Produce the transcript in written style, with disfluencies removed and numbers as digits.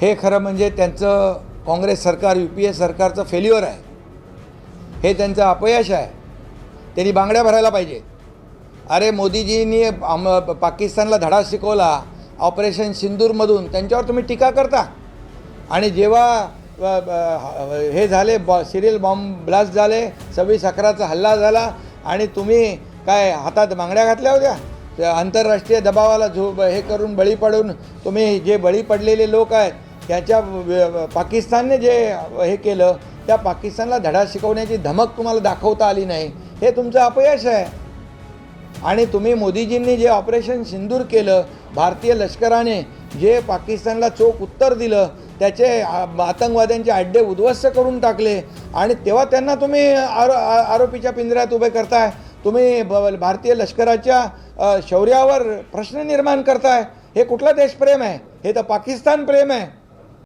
हे खरं म्हणजे त्यांचं काँग्रेस सरकार UPA सरकारचं फेल्युअर आहे, हे त्यांचं अपयश आहे. त्यांनी बांगड्या भरायला पाहिजे. अरे मोदीजींनी पाकिस्तानला धडा शिकवला ऑपरेशन सिंदूरमधून, त्यांच्यावर तुम्ही टीका करता. आणि जेव्हा हे झाले सिरियल बॉम्ब ब्लास्ट झाले, 26/11चा हल्ला झाला आणि तुम्ही काय हातात बांगड्या घातल्या होत्या? आंतरराष्ट्रीय दबावाला हे करून बळी पडून तुम्ही जे बळी पडलेले लोक आहेत त्याच्या पाकिस्तानने जे हे केलं त्या पाकिस्तानला धडा शिकवण्याची धमक तुम्हाला दाखवता आली नाही, हे तुमचं अपयश आहे. आणि तुम्ही मोदीजींनी जे ऑपरेशन सिंदूर केलं, भारतीय लष्कराने जे पाकिस्तानला चोख उत्तर दिलं, त्याचे आतंकवाद्यांचे अड्डे उद्ध्वस्त करून टाकले आणि तेव्हा त्यांना तुम्ही आरोपीच्या पिंजऱ्यात उभे करताय. तुम्ही भारतीय लष्कराच्या शौर्यावर प्रश्न निर्माण करताय. हे कुठलं देशप्रेम आहे? हे तर पाकिस्तान प्रेम आहे.